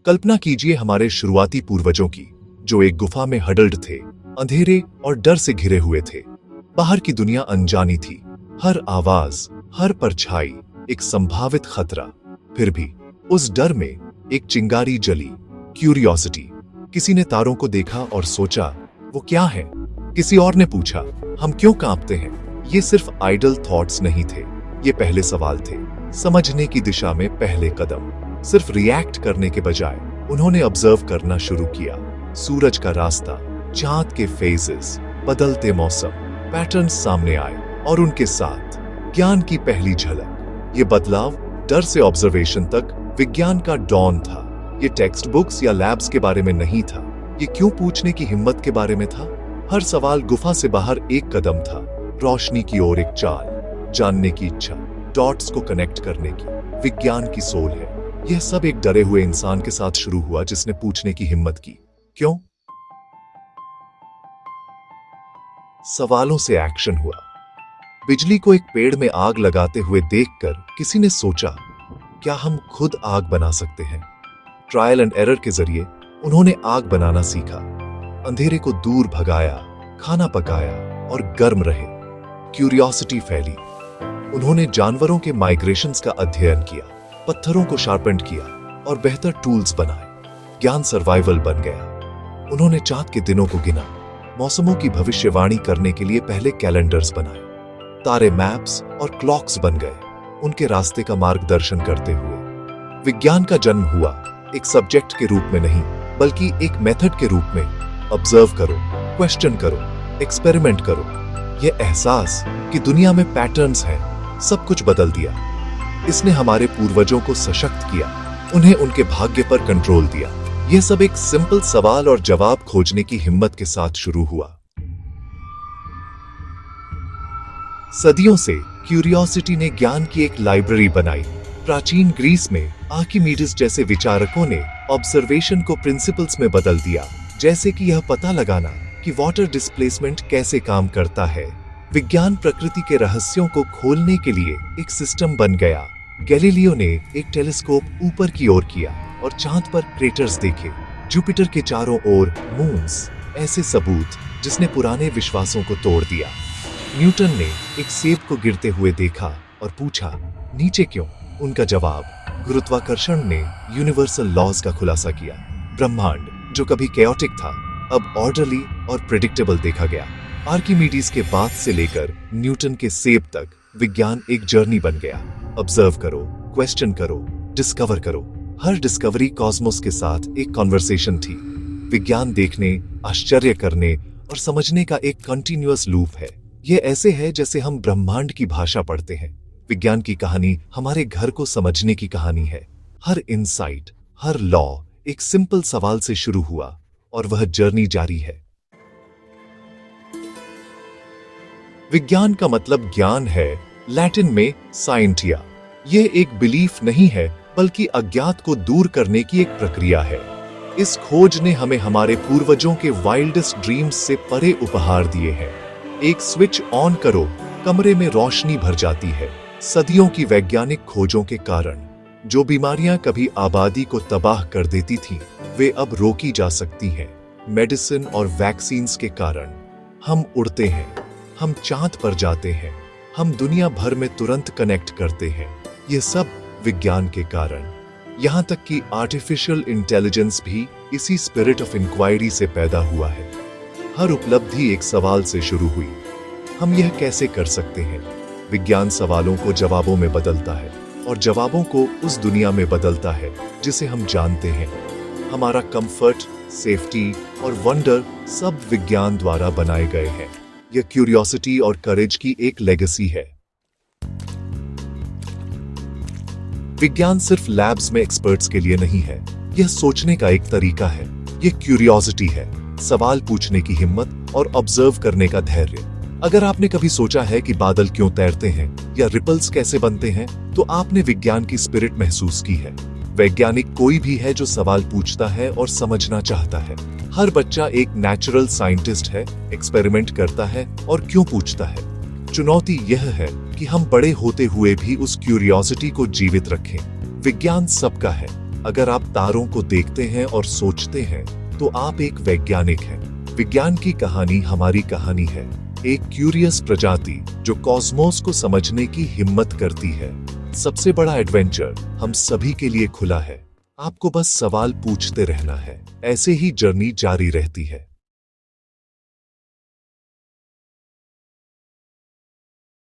कल्पना कीजिए हमारे शुरुआती पूर्वजों की, जो एक गुफा में हडल्ड थे, अंधेरे और डर से घिरे हुए थे। बाहर की दुनिया अनजानी थी, हर आवाज, हर परछाई एक संभावित खतरा। फिर भी उस डर में एक चिंगारी जली, क्यूरियोसिटी। किसी ने तारों को देखा और सोचा, वो क्या है? किसी और ने पूछा, हम क्यों कांपते हैं? ये सिर्फ आइडल थॉट्स नहीं थे, ये पहले सवाल थे, समझने की दिशा में पहले कदम। सिर्फ रिएक्ट करने के बजाय उन्होंने ऑब्जर्व करना शुरू किया। सूरज का रास्ता, चांद के फेजेस, बदलते मौसम, पैटर्न्स सामने आए और उनके साथ ज्ञान की पहली झलक। ये बदलाव डर से ऑब्जर्वेशन तक विज्ञान का डॉन था। ये टेक्स्ट बुक्स या लैब्स के बारे में नहीं था, ये क्यों पूछने की हिम्मत के बारे में था। हर सवाल गुफा से बाहर एक कदम था, रोशनी की ओर एक चाल, जानने की इच्छा, डॉट्स को कनेक्ट करने की। विज्ञान की सोल है। यह सब एक डरे हुए इंसान के साथ शुरू हुआ जिसने पूछने की हिम्मत की। क्यों? सवालों से एक्शन हुआ। बिजली को एक पेड़ में आग लगाते हुए देखकर किसी ने सोचा, क्या हम खुद आग बना सकते हैं? ट्रायल एंड एरर के जरिए उन्होंने आग बनाना सीखा, अंधेरे को दूर भगाया, खाना पकाया और गर्म रहे। क्यूरियोसिटी फैली। उन्होंने जानवरों के माइग्रेशंस का अध्ययन किया, पत्थरों को शार्पेंड किया और बेहतर टूल्स बनाए। ज्ञान सर्वाइवल बन गया। उन्होंने चांद के दिनों को गिना, मौसमों की भविष्यवाणी करने के लिए पहले कैलेंडर्स बनाए। तारे मैप्स और क्लॉक्स बन गए, उनके रास्ते का मार्गदर्शन करते हुए। विज्ञान का जन्म हुआ एक सब्जेक्ट के रूप में नहीं, बल्कि एक मेथड के रूप में। ऑब्जर्व करो, क्वेश्चन करो, एक्सपेरिमेंट करो। यह एहसास कि दुनिया में पैटर्न्स हैं, सब कुछ बदल दिया। इसने हमारे पूर्वजों को सशक्त किया, उन्हें उनके भाग्य पर कंट्रोल दिया। यह सब एक सिंपल सवाल और जवाब खोजने की हिम्मत के साथ शुरू हुआ। सदियों से क्यूरियोसिटी ने ज्ञान की एक लाइब्रेरी बनाई। प्राचीन ग्रीस में आर्किमीडिस जैसे विचारकों ने ऑब्जर्वेशन को प्रिंसिपल्स में बदल दिया, जैसे कि यह पता लगाना कि वाटर डिस्प्लेसमेंट कैसे काम करता है। विज्ञान प्रकृति के रहस्यों को खोलने के लिए एक सिस्टम बन गया। गैलीलियो ने एक टेलीस्कोप ऊपर की ओर किया और चांद पर क्रेटर्स देखे, जुपिटर के चारों ओर मून्स, ऐसे सबूत जिसने पुराने विश्वासों को तोड़ दिया। न्यूटन ने एक सेब को गिरते हुए देखा और पूछा, नीचे क्यों? उनका जवाब, गुरुत्वाकर्षण ने यूनिवर्सल लॉज का खुलासा किया। ब्रह्मांड जो कभी कैओटिक था, अब ऑर्डरली और प्रेडिक्टेबल देखा गया। आर्किमीडीज के बात से लेकर न्यूटन के सेब तक विज्ञान एक जर्नी बन गया। ऑब्जर्व करो, क्वेश्चन करो, डिस्कवर करो। हर डिस्कवरी कॉस्मोस के साथ एक कॉन्वर्सेशन थी। विज्ञान देखने, आश्चर्य करने और समझने का एक कंटिन्यूअस लूप है। यह ऐसे है जैसे हम ब्रह्मांड की भाषा पढ़ते हैं। विज्ञान की कहानी हमारे घर को समझने की कहानी है। हर इनसाइट, हर लॉ एक सिंपल सवाल से शुरू हुआ और वह जर्नी जारी है। विज्ञान का मतलब ज्ञान है, लैटिन में साइंटिया। यह एक बिलीफ नहीं है, बल्कि अज्ञात को दूर करने की एक प्रक्रिया है। इस खोज ने हमें हमारे पूर्वजों के वाइल्डेस्ट ड्रीम्स से परे उपहार दिए हैं। एक स्विच ऑन करो, कमरे में रोशनी भर जाती है। सदियों की वैज्ञानिक खोजों के कारण जो बीमारियां कभी आबादी को तबाह कर देती थीं, वे अब रोकी जा सकती हैं। मेडिसिन और वैक्सीन्स के कारण हम उड़ते हैं, हम चांद पर जाते हैं, हम दुनिया भर में तुरंत कनेक्ट करते हैं। ये सब विज्ञान के कारण। यहां तक कि आर्टिफिशियल इंटेलिजेंस भी इसी स्पिरिट ऑफ इंक्वायरी से पैदा हुआ है। हर उपलब्धि एक सवाल से शुरू हुई, हम यह कैसे कर सकते हैं? विज्ञान सवालों को जवाबों में बदलता है और जवाबों को उस दुनिया में बदलता है जिसे हम जानते हैं। हमारा कंफर्ट, सेफ्टी और वंडर सब विज्ञान द्वारा बनाए गए हैं। यह क्यूरियोसिटी और करेज की एक लेगेसी है। विज्ञान सिर्फ लैब्स में एक्सपर्ट्स के लिए नहीं है, यह सोचने का एक तरीका है। यह क्यूरियोसिटी है, सवाल पूछने की हिम्मत और ऑब्जर्व करने का धैर्य। अगर आपने कभी सोचा है कि बादल क्यों तैरते हैं या रिपल्स कैसे बनते हैं, तो आपने विज्ञान की स्पिरिट महसूस की है। वैज्ञानिक कोई भी है जो सवाल पूछता है और समझना चाहता है। हर बच्चा एक नेचुरल साइंटिस्ट है, एक्सपेरिमेंट करता है और क्यों पूछता है। चुनौती यह है कि हम बड़े होते हुए भी उस क्यूरियोसिटी को जीवित रखें। विज्ञान सबका है, अगर आप तारों को देखते हैं और सोचते हैं तो आप एक वैज्ञानिक हैं। विज्ञान की कहानी हमारी कहानी है, एक क्यूरियस प्रजाति जो कॉस्मोस को समझने की हिम्मत करती है। सबसे बड़ा एडवेंचर हम सभी के लिए खुला है। आपको बस सवाल पूछते रहना है, ऐसे ही जर्नी जारी रहती है।